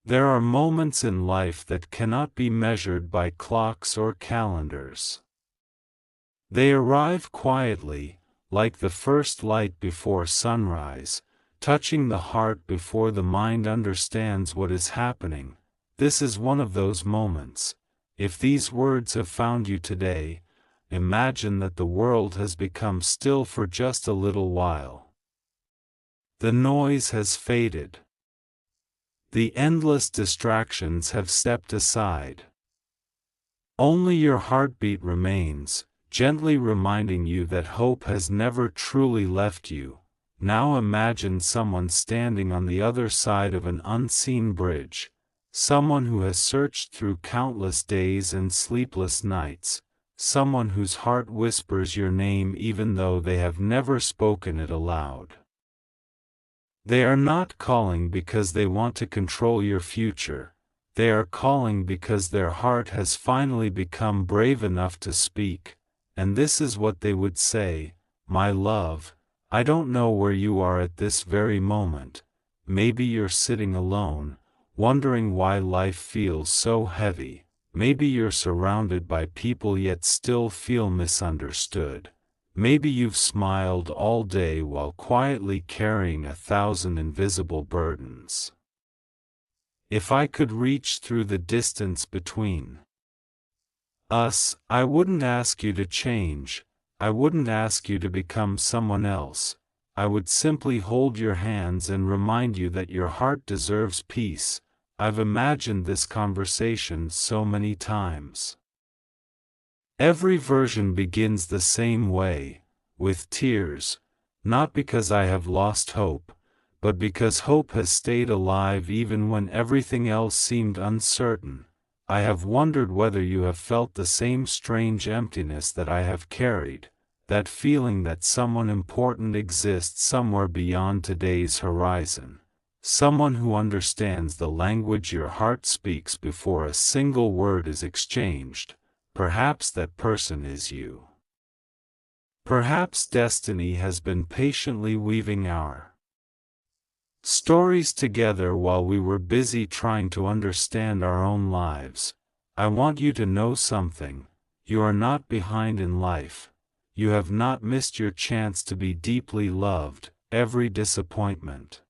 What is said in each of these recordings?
There are moments in life that cannot be measured by clocks or calendars. They arrive quietly, like the first light before sunrise, touching the heart before the mind understands what is happening. This is one of those moments. If these words have found you today, imagine that the world has become still for just a little while. The noise has faded. The endless distractions have stepped aside. Only your heartbeat remains, gently reminding you that hope has never truly left you. Now imagine someone standing on the other side of an unseen bridge, someone who has searched through countless days and sleepless nights, someone whose heart whispers your name even though they have never spoken it aloud. They are not calling because they want to control your future. They are calling because their heart has finally become brave enough to speak, and this is what they would say: "My love, I don't know where you are at this very moment. Maybe you're sitting alone, wondering why life feels so heavy. Maybe you're surrounded by people yet still feel misunderstood. Maybe you've smiled all day while quietly carrying 1,000 invisible burdens. If I could reach through the distance between us, I wouldn't ask you to change. I wouldn't ask you to become someone else. I would simply hold your hands and remind you that your heart deserves peace." I've imagined this conversation so many times. Every version begins the same way, with tears, not because I have lost hope, but because hope has stayed alive even when everything else seemed uncertain. I have wondered whether you have felt the same strange emptiness that I have carried, that feeling that someone important exists somewhere beyond today's horizon, someone who understands the language your heart speaks before a single word is exchanged. Perhaps that person is you. Perhaps destiny has been patiently weaving our stories together while we were busy trying to understand our own lives. I want you to know something: you are not behind in life. You have not missed your chance to be deeply loved. Every disappointment,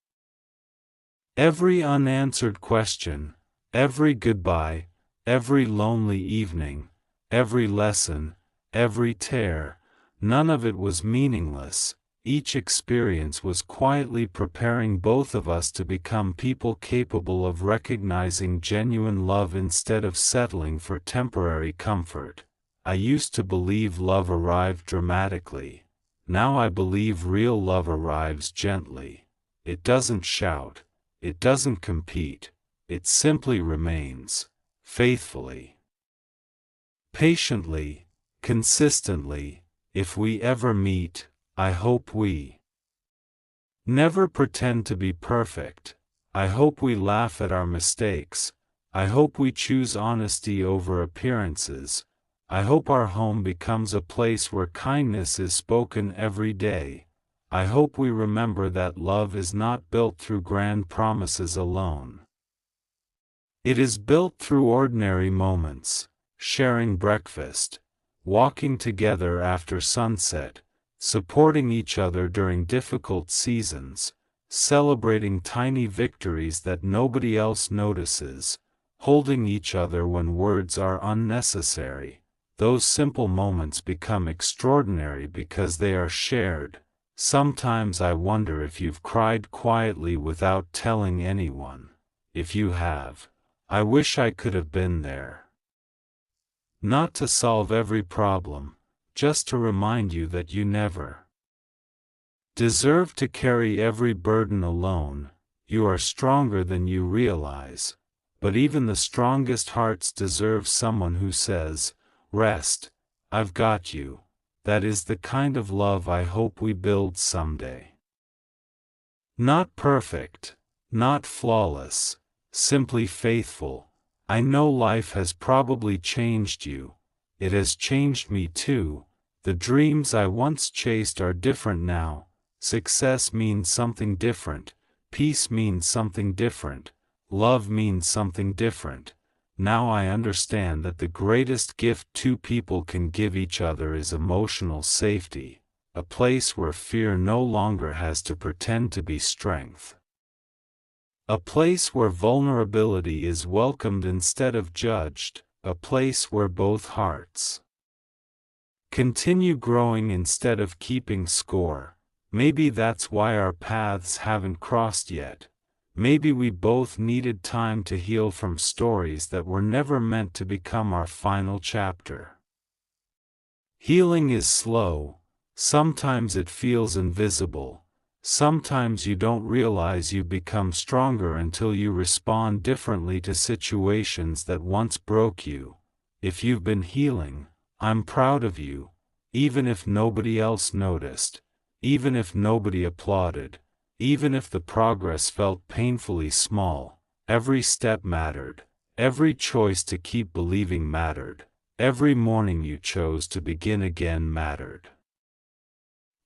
every unanswered question, every goodbye, every lonely evening, every lesson, every tear, none of it was meaningless. Each experience was quietly preparing both of us to become people capable of recognizing genuine love instead of settling for temporary comfort. I used to believe love arrived dramatically. Now I believe real love arrives gently. It doesn't shout. It doesn't compete. It simply remains, faithfully, patiently, consistently. If we ever meet, I hope we never pretend to be perfect. I hope we laugh at our mistakes. I hope we choose honesty over appearances. I hope our home becomes a place where kindness is spoken every day. I hope we remember that love is not built through grand promises alone. It is built through ordinary moments: sharing breakfast, walking together after sunset, supporting each other during difficult seasons, celebrating tiny victories that nobody else notices, holding each other when words are unnecessary. Those simple moments become extraordinary because they are shared. Sometimes I wonder if you've cried quietly without telling anyone. If you have, I wish I could have been there. Not to solve every problem, just to remind you that you never deserve to carry every burden alone. You are stronger than you realize. But even the strongest hearts deserve someone who says, "Rest, I've got you." That is the kind of love I hope we build someday. Not perfect, not flawless, simply faithful. I know life has probably changed you. It has changed me too. The dreams I once chased are different now. Success means something different. Peace means something different. love means something different. Now I understand that the greatest gift two people can give each other is emotional safety, a place where fear no longer has to pretend to be strength. A place where vulnerability is welcomed instead of judged, a place where both hearts continue growing instead of keeping score. Maybe that's why our paths haven't crossed yet. Maybe we both needed time to heal from stories that were never meant to become our final chapter. Healing is slow. Sometimes it feels invisible. Sometimes you don't realize you become stronger until you respond differently to situations that once broke you. If you've been healing, I'm proud of you, even if nobody else noticed, even if nobody applauded. Even if the progress felt painfully small, every step mattered, every choice to keep believing mattered, every morning you chose to begin again mattered.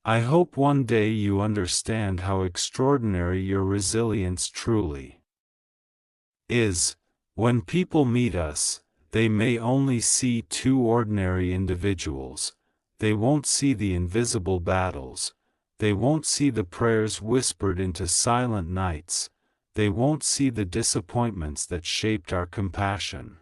I hope one day you understand how extraordinary your resilience truly is. When people meet us, they may only see two ordinary individuals. They won't see the invisible battles. They won't see the prayers whispered into silent nights. They won't see the disappointments that shaped our compassion.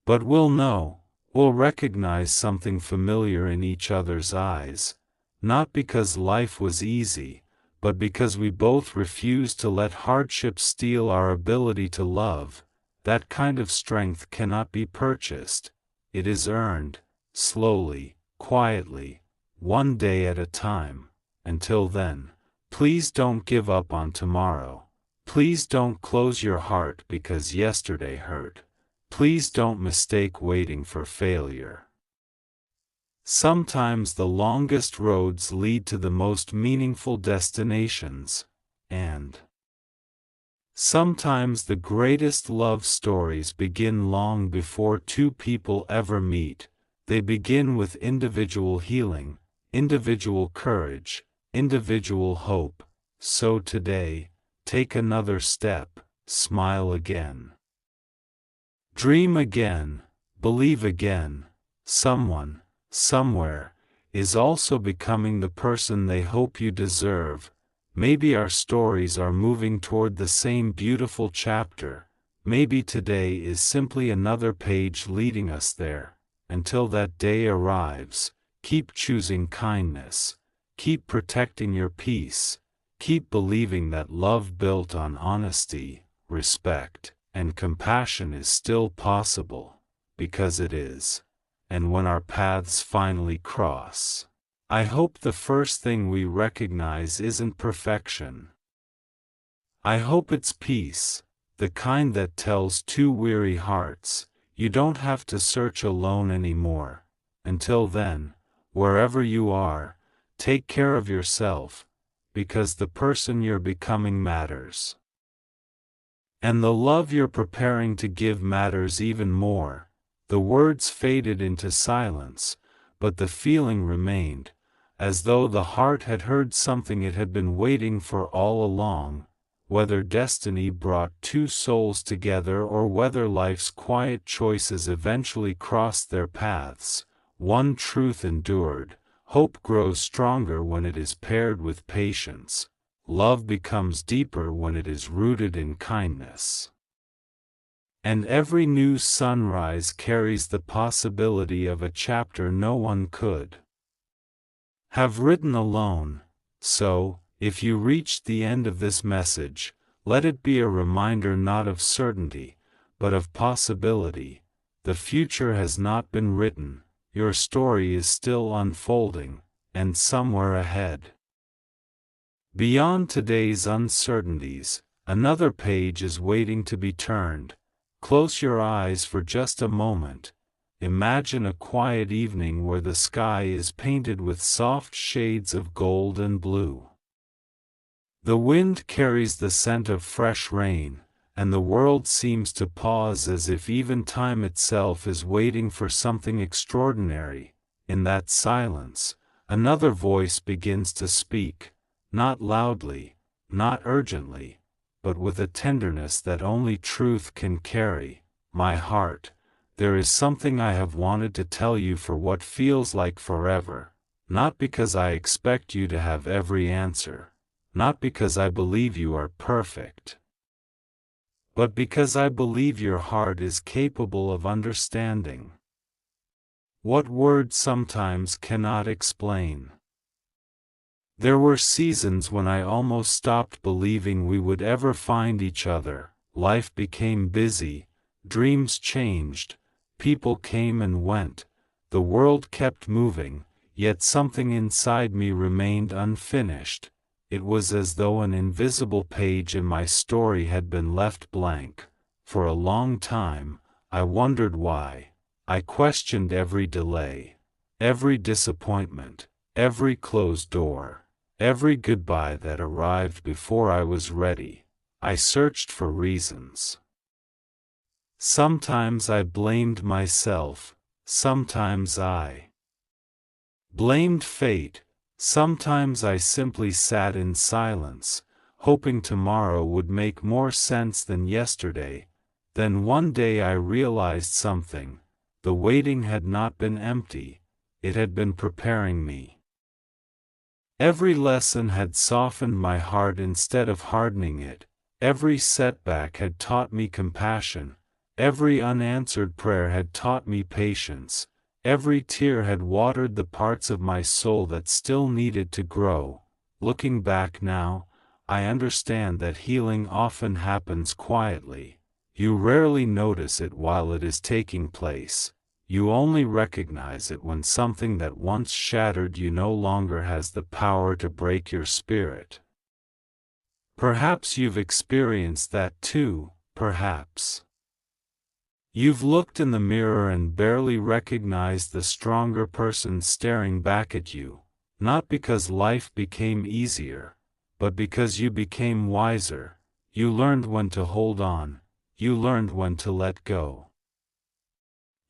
But we'll know, we'll recognize something familiar in each other's eyes, not because life was easy, but because we both refused to let hardship steal our ability to love. That kind of strength cannot be purchased. It is earned, slowly, quietly, one day at a time. Until then, please don't give up on tomorrow. Please don't close your heart because yesterday hurt. Please don't mistake waiting for failure. Sometimes the longest roads lead to the most meaningful destinations, and sometimes the greatest love stories begin long before two people ever meet. They begin with individual healing, individual courage, individual hope. So today, take another step, smile again. Dream again, believe again. Someone, somewhere, is also becoming the person they hope you deserve. Maybe our stories are moving toward the same beautiful chapter. Maybe today is simply another page leading us there. Until that day arrives, keep choosing kindness. Keep protecting your peace. Keep believing that love built on honesty, respect, and compassion is still possible, because it is. And when our paths finally cross, I hope the first thing we recognize isn't perfection. I hope it's peace, the kind that tells two weary hearts, you don't have to search alone anymore. Until then, wherever you are, take care of yourself, because the person you're becoming matters. And the love you're preparing to give matters even more. The words faded into silence, but the feeling remained, as though the heart had heard something it had been waiting for all along. Whether destiny brought two souls together or whether life's quiet choices eventually crossed their paths, one truth endured: hope grows stronger when it is paired with patience. Love becomes deeper when it is rooted in kindness. And every new sunrise carries the possibility of a chapter no one could have written alone. So, if you reached the end of this message, let it be a reminder not of certainty, but of possibility. The future has not been written, your story is still unfolding, and somewhere ahead, beyond today's uncertainties, another page is waiting to be turned. Close your eyes for just a moment. Imagine a quiet evening where the sky is painted with soft shades of gold and blue. The wind carries the scent of fresh rain, and the world seems to pause as if even time itself is waiting for something extraordinary. In that silence, another voice begins to speak, not loudly, not urgently, but with a tenderness that only truth can carry. My heart, there is something I have wanted to tell you for what feels like forever, not because I expect you to have every answer, not because I believe you are perfect, but because I believe your heart is capable of understanding what words sometimes cannot explain. There were seasons when I almost stopped believing we would ever find each other. Life became busy, dreams changed, people came and went, the world kept moving, yet something inside me remained unfinished. It was as though an invisible page in my story had been left blank. For a long time, I wondered why. I questioned every delay, every disappointment, every closed door. Every goodbye that arrived before I was ready. I searched for reasons. Sometimes I blamed myself, sometimes I blamed fate, sometimes I simply sat in silence, hoping tomorrow would make more sense than yesterday. Then one day I realized something. The waiting had not been empty, it had been preparing me. Every lesson had softened my heart instead of hardening it. Every setback had taught me compassion. Every unanswered prayer had taught me patience. Every tear had watered the parts of my soul that still needed to grow. Looking back now, I understand that healing often happens quietly. You rarely notice it while it is taking place. You only recognize it when something that once shattered you no longer has the power to break your spirit. Perhaps you've experienced that too, perhaps. You've looked in the mirror and barely recognized the stronger person staring back at you, not because life became easier, but because you became wiser. You learned when to hold on, you learned when to let go.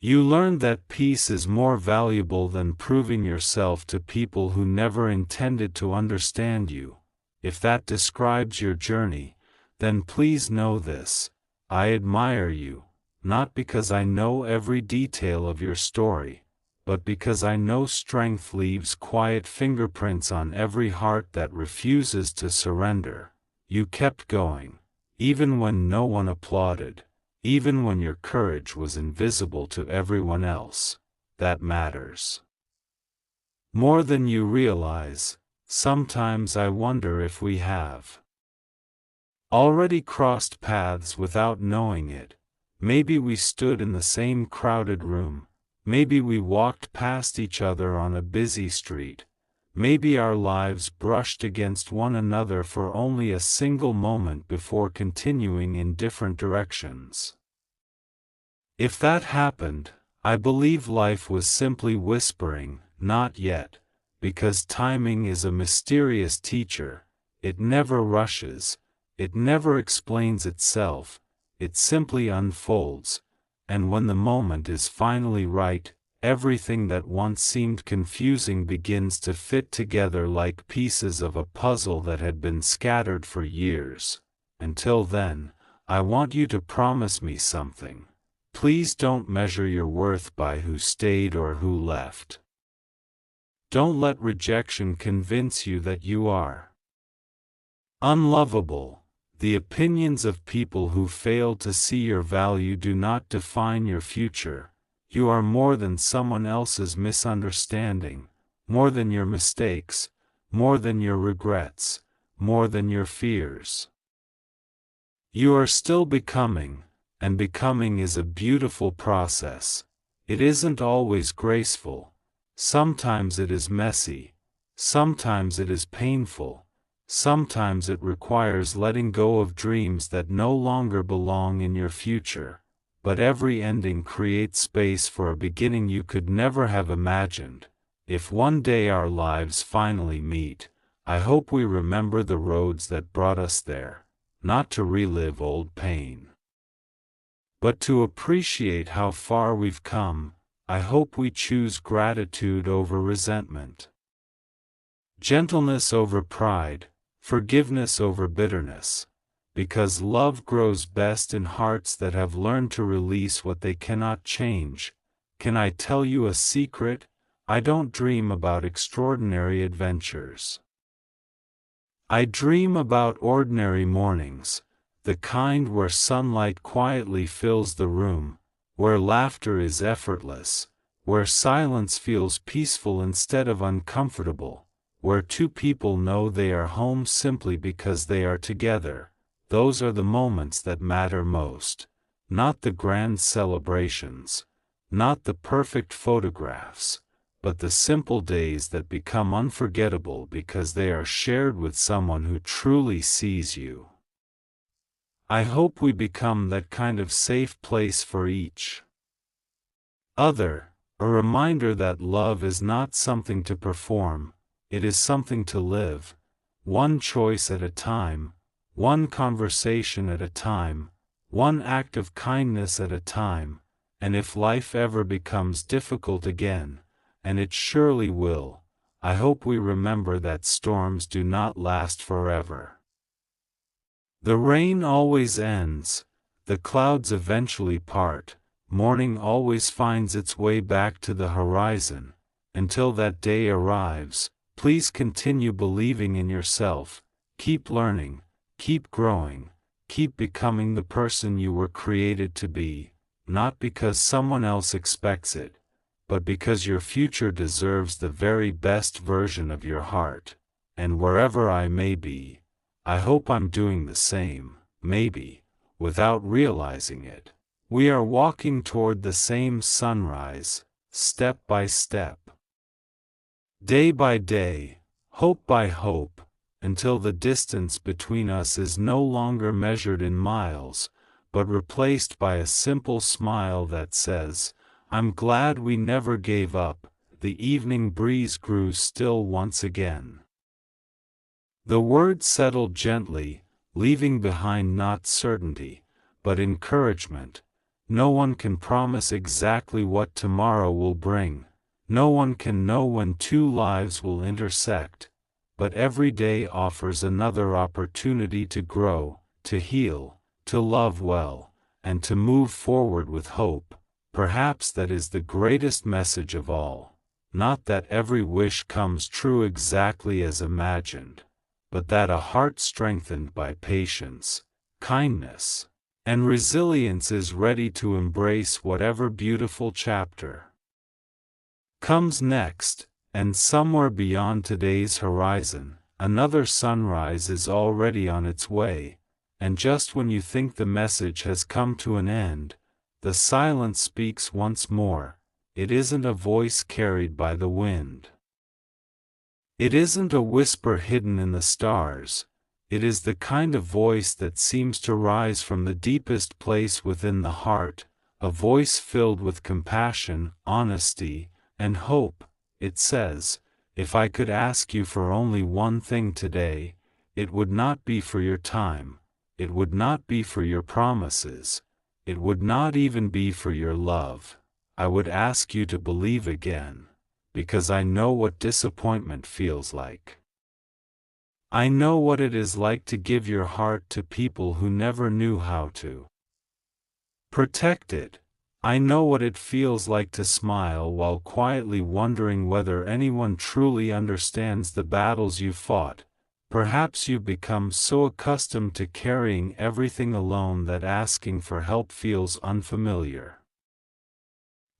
You learned that peace is more valuable than proving yourself to people who never intended to understand you. If that describes your journey, then please know this: I admire you, not because I know every detail of your story, but because I know strength leaves quiet fingerprints on every heart that refuses to surrender. You kept going, even when no one applauded. Even when your courage was invisible to everyone else. That matters more than you realize. Sometimes I wonder if we have already crossed paths without knowing it. Maybe we stood in the same crowded room. Maybe we walked past each other on a busy street. Maybe our lives brushed against one another for only a single moment before continuing in different directions. If that happened, I believe life was simply whispering, "Not yet," because timing is a mysterious teacher. It never rushes, it never explains itself, it simply unfolds, and when the moment is finally right, everything that once seemed confusing begins to fit together like pieces of a puzzle that had been scattered for years. Until then, I want you to promise me something. Please don't measure your worth by who stayed or who left. Don't let rejection convince you that you are unlovable. The opinions of people who fail to see your value do not define your future. You are more than someone else's misunderstanding, more than your mistakes, more than your regrets, more than your fears. You are still becoming, and becoming is a beautiful process. It isn't always graceful. Sometimes it is messy. Sometimes it is painful. Sometimes it requires letting go of dreams that no longer belong in your future. But every ending creates space for a beginning you could never have imagined. If one day our lives finally meet, I hope we remember the roads that brought us there, not to relive old pain, but to appreciate how far we've come. I hope we choose gratitude over resentment, gentleness over pride, forgiveness over bitterness. because love grows best in hearts that have learned to release what they cannot change. Can I tell you a secret? I don't dream about extraordinary adventures. I dream about ordinary mornings, the kind where sunlight quietly fills the room, where laughter is effortless, where silence feels peaceful instead of uncomfortable, where two people know they are home simply because they are together. Those are the moments that matter most, not the grand celebrations, not the perfect photographs, but the simple days that become unforgettable because they are shared with someone who truly sees you. I hope we become that kind of safe place for each other, a reminder that love is not something to perform, it is something to live, one choice at a time, one conversation at a time, one act of kindness at a time, and if life ever becomes difficult again, and it surely will, I hope we remember that storms do not last forever. The rain always ends, the clouds eventually part, morning always finds its way back to the horizon. Until that day arrives, please continue believing in yourself, keep learning, keep growing, keep becoming the person you were created to be, not because someone else expects it, but because your future deserves the very best version of your heart. And wherever I may be, I hope I'm doing the same, maybe, without realizing it. We are walking toward the same sunrise, step by step, day by day, hope by hope, until the distance between us is no longer measured in miles, but replaced by a simple smile that says, "I'm glad we never gave up." The evening breeze grew still once again. The words settled gently, leaving behind not certainty, but encouragement. No one can promise exactly what tomorrow will bring. No one can know when two lives will intersect. But every day offers another opportunity to grow, to heal, to love well, and to move forward with hope. Perhaps that is the greatest message of all. Not that every wish comes true exactly as imagined, but that a heart strengthened by patience, kindness, and resilience is ready to embrace whatever beautiful chapter comes next. And somewhere beyond today's horizon, another sunrise is already on its way, and just when you think the message has come to an end, the silence speaks once more. It isn't a voice carried by the wind. It isn't a whisper hidden in the stars. It is the kind of voice that seems to rise from the deepest place within the heart, a voice filled with compassion, honesty, and hope. It says, "If I could ask you for only one thing today, it would not be for your time, it would not be for your promises, it would not even be for your love. I would ask you to believe again, because I know what disappointment feels like. I know what it is like to give your heart to people who never knew how to protect it. I know what it feels like to smile while quietly wondering whether anyone truly understands the battles you fought. Perhaps you've become so accustomed to carrying everything alone that asking for help feels unfamiliar.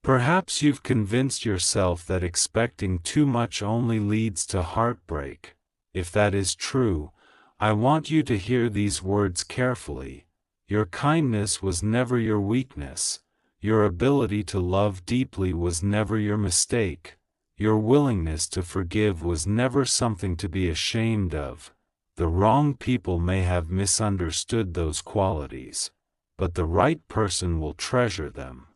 Perhaps you've convinced yourself that expecting too much only leads to heartbreak. If that is true, I want you to hear these words carefully. Your kindness was never your weakness. Your ability to love deeply was never your mistake. Your willingness to forgive was never something to be ashamed of. The wrong people may have misunderstood those qualities, but the right person will treasure them.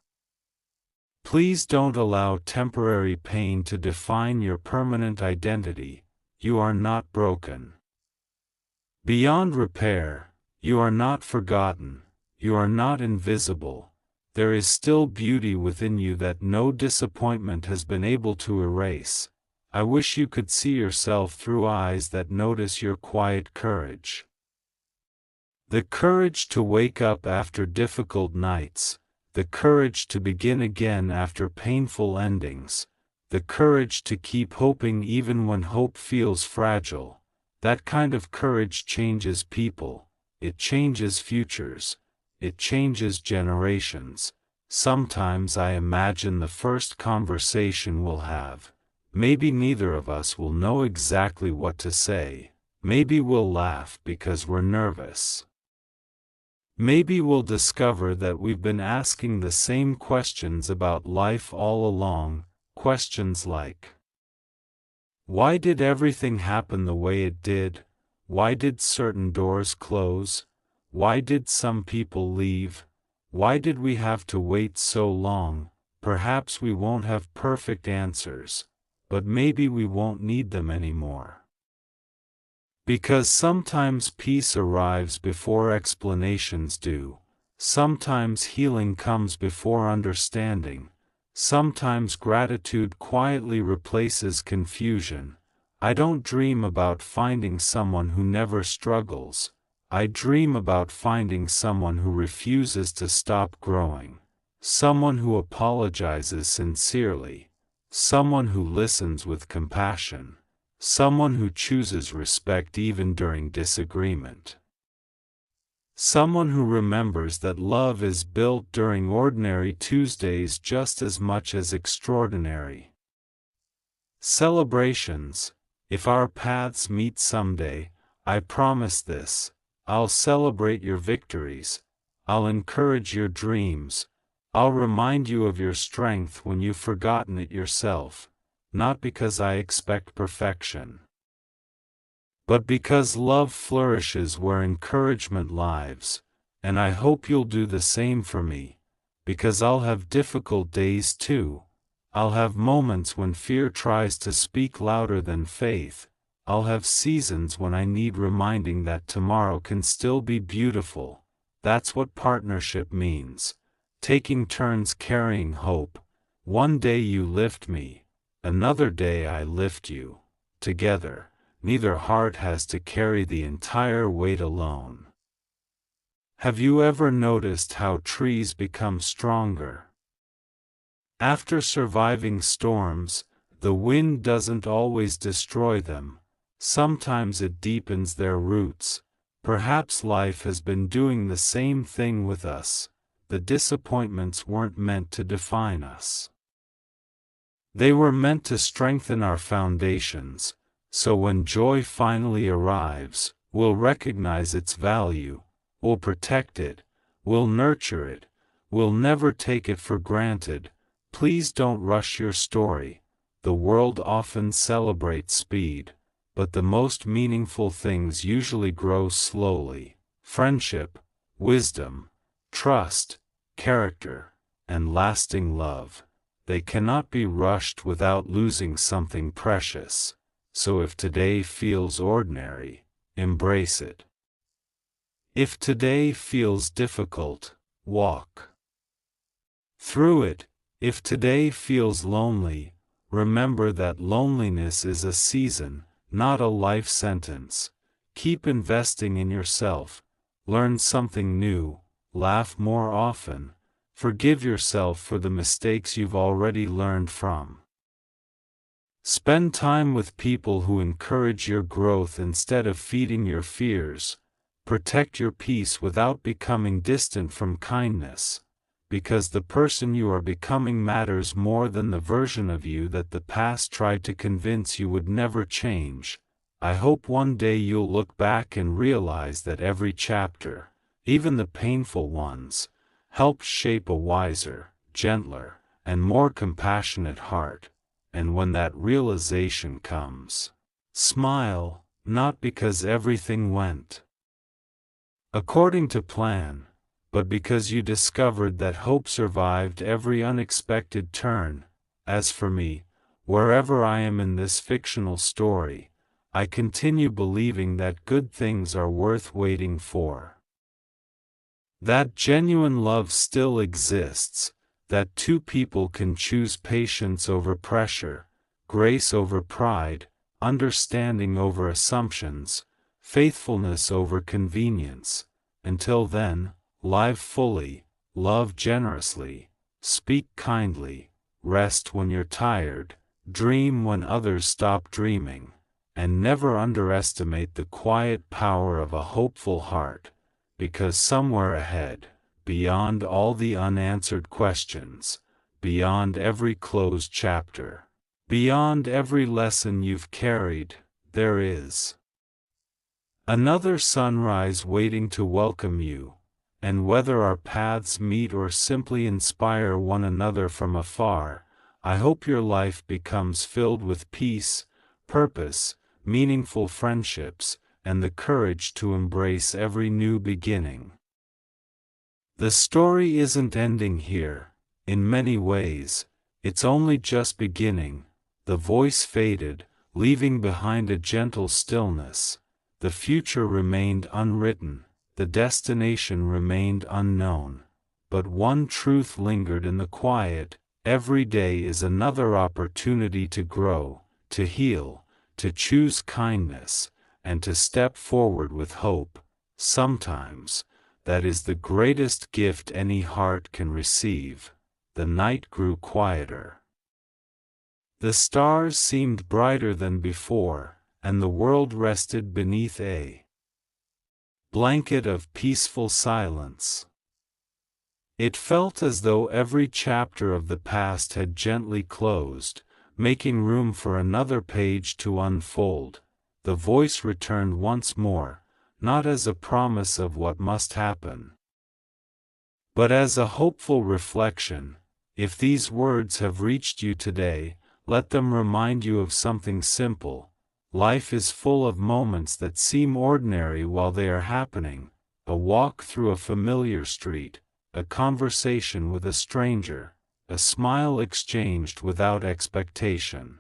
Please don't allow temporary pain to define your permanent identity. You are not broken. Beyond repair, you are not forgotten. You are not invisible. There is still beauty within you that no disappointment has been able to erase. I wish you could see yourself through eyes that notice your quiet courage. The courage to wake up after difficult nights, the courage to begin again after painful endings, the courage to keep hoping even when hope feels fragile. That kind of courage changes people, it changes futures, it changes generations. Sometimes I imagine the first conversation we'll have. Maybe neither of us will know exactly what to say. Maybe we'll laugh because we're nervous. Maybe we'll discover that we've been asking the same questions about life all along, questions like, why did everything happen the way it did? Why did certain doors close? Why did some people leave? Why did we have to wait so long? Perhaps we won't have perfect answers, but maybe we won't need them anymore. Because sometimes peace arrives before explanations do. Sometimes healing comes before understanding. Sometimes gratitude quietly replaces confusion. I don't dream about finding someone who never struggles. I dream about finding someone who refuses to stop growing. Someone who apologizes sincerely. Someone who listens with compassion. Someone who chooses respect even during disagreement. Someone who remembers that love is built during ordinary Tuesdays just as much as extraordinary celebrations. If our paths meet someday, I promise this, I'll celebrate your victories, I'll encourage your dreams, I'll remind you of your strength when you've forgotten it yourself. Not because I expect perfection, but because love flourishes where encouragement lives, and I hope you'll do the same for me, because I'll have difficult days too. I'll have moments when fear tries to speak louder than faith. I'll have seasons when I need reminding that tomorrow can still be beautiful. That's what partnership means. Taking turns carrying hope. One day you lift me. Another day I lift you. Together, neither heart has to carry the entire weight alone. Have you ever noticed how trees become stronger? After surviving storms, the wind doesn't always destroy them. Sometimes it deepens their roots. Perhaps life has been doing the same thing with us. The disappointments weren't meant to define us. They were meant to strengthen our foundations, so when joy finally arrives, we'll recognize its value, we'll protect it, we'll nurture it, we'll never take it for granted. Please don't rush your story. The world often celebrates speed, but the most meaningful things usually grow slowly. Friendship, wisdom, trust, character, and lasting love. They cannot be rushed without losing something precious. So if today feels ordinary, embrace it. If today feels difficult, walk through it. If today feels lonely, remember that loneliness is a season, not a life sentence. Keep investing in yourself. Learn something new. Laugh more often. Forgive yourself for the mistakes you've already learned from. Spend time with people who encourage your growth instead of feeding your fears. Protect your peace without becoming distant from kindness, because the person you are becoming matters more than the version of you that the past tried to convince you would never change. I hope one day you'll look back and realize that every chapter, even the painful ones, helped shape a wiser, gentler, and more compassionate heart. And when that realization comes, smile, not because everything went according to plan, but because you discovered that hope survived every unexpected turn. As for me, wherever I am in this fictional story, I continue believing that good things are worth waiting for. That genuine love still exists, that two people can choose patience over pressure, grace over pride, understanding over assumptions, faithfulness over convenience. Until then, live fully, love generously, speak kindly, rest when you're tired, dream when others stop dreaming, and never underestimate the quiet power of a hopeful heart, because somewhere ahead, beyond all the unanswered questions, beyond every closed chapter, beyond every lesson you've carried, there is another sunrise waiting to welcome you, and whether our paths meet or simply inspire one another from afar, I hope your life becomes filled with peace, purpose, meaningful friendships, and the courage to embrace every new beginning. The story isn't ending here. In many ways, it's only just beginning. The voice faded, leaving behind a gentle stillness. The future remained unwritten, the destination remained unknown. But one truth lingered in the quiet: every day is another opportunity to grow, to heal, to choose kindness, and to step forward with hope. Sometimes, that is the greatest gift any heart can receive. The night grew quieter. The stars seemed brighter than before, and the world rested beneath a blanket of peaceful silence. It felt as though every chapter of the past had gently closed, making room for another page to unfold. The voice returned once more, not as a promise of what must happen, but as a hopeful reflection. If these words have reached you today, let them remind you of something simple. Life is full of moments that seem ordinary while they are happening: a walk through a familiar street, a conversation with a stranger, a smile exchanged without expectation.